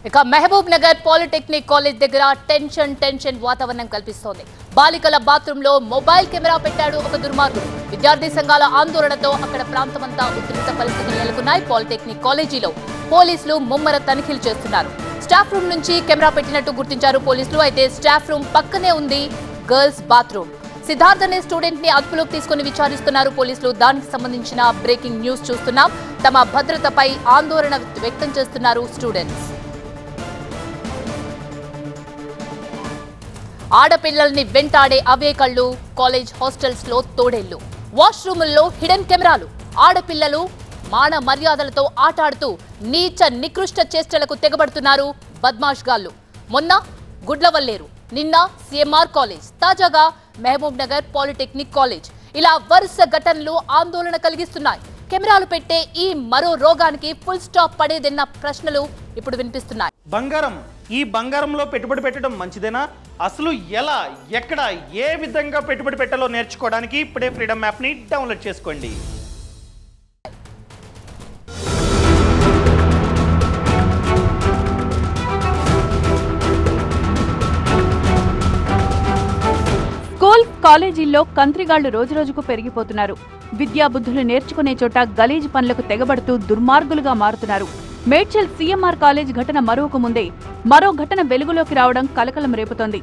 ఇక Mahabub Nagar polytechnic college దగ్గర tension వాతావరణం కల్పిస్తోంది. బాలికల బాత్రూమ్ లో మొబైల్ కెమెరా పెట్టాడు ఒక దుర్మార్గుడు. విద్యార్థి సంఘాల ఆందోళనతో అక్కడ ప్రాంతమంతా ఉద్రిక్త పరిస్థితులు నెలకొన్నాయి. పాలిటెక్నిక్ కాలేజీలో పోలీసులు ముమ్మర తనిఖీలు చేస్తున్నారు. స్టాఫ్ రూమ్ నుంచి కెమెరా పెట్టినట్టు గుర్తించారు పోలీసులు. అయితే స్టాఫ్ రూమ్ పక్కనే ఉంది గర్ల్స్ బాత్రూమ్. సిద్ధార్థ్ అనే స్టూడెంట్ ని అదుపులోకి తీసుకుని విచారిస్తున్నారు పోలీసులు. దానికి సంబంధించిన బ్రేకింగ్ న్యూస్ చూస్తున్నాం. తమ భద్రతపై ఆందోళన వ్యక్తం చేస్తున్నారు స్టూడెంట్స్. ఆడపిల్లల్ని వెంటాడే అవే కళ్ళు కాలేజ్ హాస్టల్స్ లో తోడేళ్లు. వాష్రూముల్లో హిడెన్ కెమెరాలు. ఆడపిల్లలు మాన మర్యాదలతో ఆటాడుతూ నీచ నికృష్ట చేష్టలకు తెగబడుతున్నారు బద్మాష్ గాళ్లు. మొన్న గుడ్లవల్లేరు, నిన్న సిఎంఆర్ కాలేజ్, తాజాగా మహబూబ్ నగర్ పాలిటెక్నిక్ కాలేజ్. ఇలా వరుస ఘటనలు ఆందోళన కలిగిస్తున్నాయి. కెమెరాలు పెట్టే ఈ మరో రోగానికి ఫుల్ స్టాప్ పడేదన్న ప్రశ్నలు ఇప్పుడు వినిపిస్తున్నాయి. ఈ బంగారంలో పెట్టుబడి పెట్టడం మంచిదేనా? అసలు ఎలా, ఎక్కడ, ఏ విధంగా పెట్టుబడి పెట్టాలో నేర్చుకోవడానికి ఇప్పుడే ఫ్రీడమ్ యాప్ని డౌన్లోడ్ చేసుకోండి. స్కూల్ కాలేజీల్లో కంత్రిగాళ్లు రోజురోజుకు పెరిగిపోతున్నారు. విద్యాబుద్ధులు నేర్చుకునే చోట గలీజ్ పనులకు తెగబడుతూ దుర్మార్గులుగా మారుతున్నారు. మేడ్చల్ సిఎంఆర్ కాలేజ్ ఘటన మరొక ముందే మరో ఘటన వెలుగులోకి రావడం కలకలం రేపుతోంది.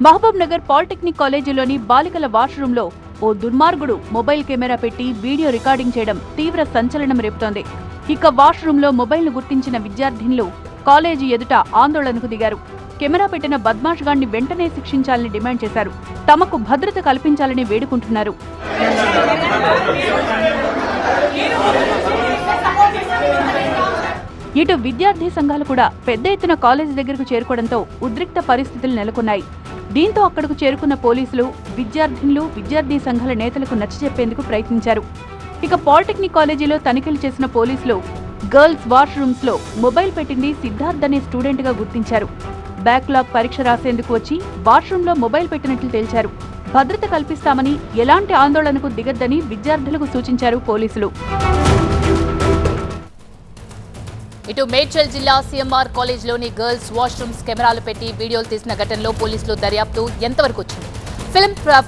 మహబూబ్ నగర్ పాలిటెక్నిక్ కాలేజీలోని బాలికల వాష్రూంలో ఓ దుర్మార్గుడు మొబైల్ కెమెరా పెట్టి వీడియో రికార్డింగ్ చేయడం తీవ్ర సంచలనం రేపుతోంది. ఇక వాష్రూంలో మొబైల్ను గుర్తించిన విద్యార్థినులు కాలేజీ ఎదుట ఆందోళనకు దిగారు. కెమెరా పెట్టిన బద్మాష్ గాన్ని వెంటనే శిక్షించాలని డిమాండ్ చేశారు. తమకు భద్రత కల్పించాలని వేడుకుంటున్నారు. ఇటు విద్యార్థి సంఘాలు కూడా పెద్ద ఎత్తున కాలేజీ దగ్గరకు చేరుకోవడంతో ఉద్రిక్త పరిస్థితులు నెలకొన్నాయి. దీంతో అక్కడకు చేరుకున్న పోలీసులు విద్యార్థినులు, విద్యార్థి సంఘాల నేతలకు నచ్చజెప్పేందుకు ప్రయత్నించారు. ఇక పాలిటెక్నిక్ కాలేజీలో తనిఖీలు చేసిన పోలీసులు గర్ల్స్ వాష్రూమ్స్ లో మొబైల్ పెట్టింది సిద్ధార్థ్ అనే స్టూడెంట్ గా గుర్తించారు. బ్యాక్లాగ్ పరీక్ష రాసేందుకు వచ్చి వాష్రూంలో మొబైల్ పెట్టినట్లు తేల్చారు. భద్రత కల్పిస్తామని, ఎలాంటి ఆందోళనకు దిగద్దని విద్యార్థులకు సూచించారు పోలీసులు. ఇటు మేడ్చల్ జిల్లా సిఎంఆర్ కాలేజ్లోని గర్ల్స్ వాష్రూమ్స్ కెమెరాలు పెట్టి వీడియోలు తీసిన ఘటనలో పోలీసులు దర్యాప్తు ఎంతవరకు వచ్చింది?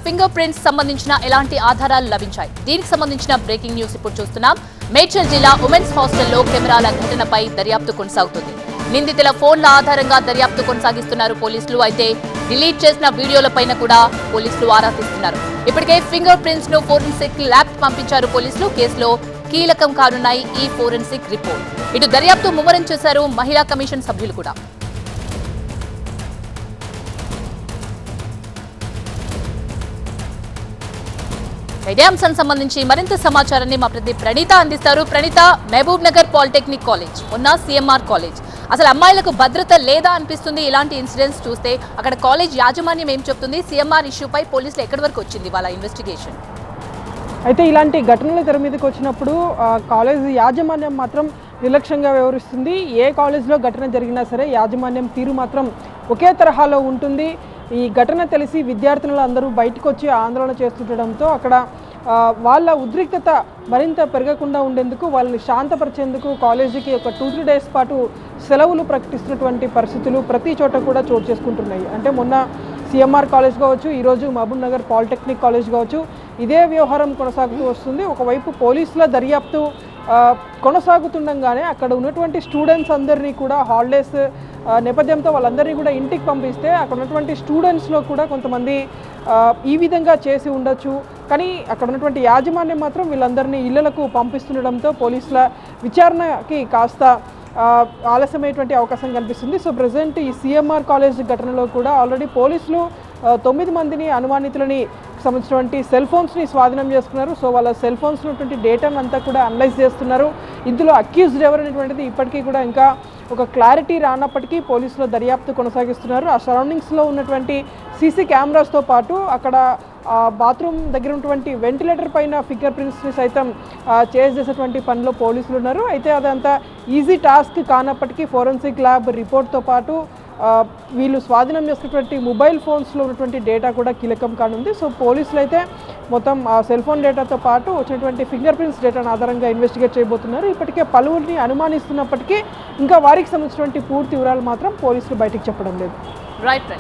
ఫింగర్ ప్రింట్స్ సంబంధించిన ఎలాంటి ఆధారాలు లభించాయి? దీనికి సంబంధించిన బ్రేకింగ్ న్యూస్ ఇప్పుడు చూస్తున్నాం. మేడ్చల్ జిల్లా ఉమెన్స్ హాస్టల్లో కెమెరాల ఘటనపై దర్యాప్తు కొనసాగుతుంది. నిందితుల ఫోన్ల ఆధారంగా దర్యాప్తు కొనసాగిస్తున్నారు పోలీసులు. అయితే డిలీట్ చేసిన వీడియోలపైన కూడా పోలీసులు ఆరా తీస్తున్నారు. ఇప్పటికే ఫింగర్ ప్రింట్స్ ను ఫోరెన్సిక్ ల్యాబ్ పంపించారు పోలీసులు. కేసులో కీలకం కానున్నాయి ఈ ఫోరెన్సిక్ రిపోర్ట్. ఇటు దర్యాప్తు ముమ్మరం చేశారు మహిళా కమిషన్ సభ్యులు కూడా. ఇదే అంశానికి సంబంధించి మరింత సమాచారాన్ని మా ప్రతినిధి ప్రణీత అందిస్తారు. ప్రణీత, మహబూబ్ నగర్ పాలిటెక్నిక్ కాలేజ్, ఉన్న సిఎంఆర్ కాలేజ్, అసలు అమ్మాయిలకు భద్రత లేదా అనిపిస్తుంది ఇలాంటి ఇన్సిడెంట్స్ చూస్తే? అక్కడ కాలేజ్ యాజమాన్యం ఏం చెప్తుంది? సిఎంఆర్ ఇష్యూపై పోలీసులు ఎక్కడి వరకు వచ్చింది వాళ్ళ ఇన్వెస్టిగేషన్? అయితే ఇలాంటి ఘటనలు తెర మీదకి వచ్చినప్పుడు కాలేజ్ యాజమాన్యం మాత్రం నిర్లక్ష్యంగా వ్యవహరిస్తుంది. ఏ కాలేజ్లో ఘటన జరిగినా సరే యాజమాన్యం తీరు మాత్రం ఒకే తరహాలో ఉంటుంది. ఈ ఘటన తెలిసి విద్యార్థినులు అందరూ బయటకు వచ్చి ఆందోళన చేస్తుండడంతో అక్కడ వాళ్ళ ఉద్రిక్తత మరింత పెరగకుండా ఉండేందుకు, వాళ్ళని శాంతపరిచేందుకు కాలేజీకి ఒక 2-3 డేస్ పాటు సెలవులు ప్రకటిస్తున్నటువంటి పరిస్థితులు ప్రతి చోట కూడా చోటు చేసుకుంటున్నాయి. అంటే మొన్న సిఎంఆర్ కాలేజ్ కావచ్చు, ఈరోజు మహబూబ్ నగర్ పాలిటెక్నిక్ కాలేజ్ కావచ్చు, ఇదే వ్యవహారం కొనసాగుతూ వస్తుంది. ఒకవైపు పోలీసుల దర్యాప్తు కొనసాగుతుండగానే అక్కడ ఉన్నటువంటి స్టూడెంట్స్ అందరినీ కూడా హాలిడేస్ నేపథ్యంతో వాళ్ళందరినీ కూడా ఇంటికి పంపిస్తే అక్కడ ఉన్నటువంటి స్టూడెంట్స్లో కూడా కొంతమంది ఈ విధంగా చేసి ఉండొచ్చు. కానీ అక్కడ ఉన్నటువంటి యాజమాన్యం మాత్రం వీళ్ళందరినీ ఇళ్లకు పంపిస్తుండడంతో పోలీసుల విచారణకి కాస్త ఆలస్యమయ్యేటువంటి అవకాశం కనిపిస్తుంది. సో ప్రజెంట్ ఈ సిఎంఆర్ కాలేజ్ ఘటనలో కూడా ఆల్రెడీ పోలీసులు 9 మందిని అనుమానితులని సంబంధించినటువంటి సెల్ ఫోన్స్ని స్వాధీనం చేసుకున్నారు. సో వాళ్ళ సెల్ ఫోన్స్ ఉన్నటువంటి డేటాను అంతా కూడా అనలైజ్ చేస్తున్నారు. ఇందులో అక్యూజ్డ్ ఎవరనేటువంటిది ఇప్పటికీ కూడా ఇంకా ఒక క్లారిటీ రానప్పటికీ పోలీసులు దర్యాప్తు కొనసాగిస్తున్నారు. ఆ సరౌండింగ్స్లో ఉన్నటువంటి సీసీ కెమెరాస్తో పాటు అక్కడ బాత్రూమ్ దగ్గర ఉన్నటువంటి వెంటిలేటర్ పైన ఫింగర్ ప్రింట్స్ని సైతం చేసేటువంటి పనిలో పోలీసులు ఉన్నారు. అయితే అదంతా ఈజీ టాస్క్ కానప్పటికీ ఫోరెన్సిక్ ల్యాబ్ రిపోర్ట్తో పాటు వీళ్ళు స్వాధీనం చేసుకున్నటువంటి మొబైల్ ఫోన్స్లో ఉన్నటువంటి డేటా కూడా కీలకం కానుంది. సో పోలీసులు అయితే మొత్తం ఆ సెల్ ఫోన్ డేటాతో పాటు వచ్చినటువంటి ఫింగర్ ప్రింట్స్ డేటాను ఆధారంగా ఇన్వెస్టిగేట్ చేయబోతున్నారు. ఇప్పటికే పలువురిని అనుమానిస్తున్నప్పటికీ ఇంకా వారికి సంబంధించినటువంటి పూర్తి వివరాలు మాత్రం పోలీసులు బయటికి చెప్పడం లేదు. రైట్.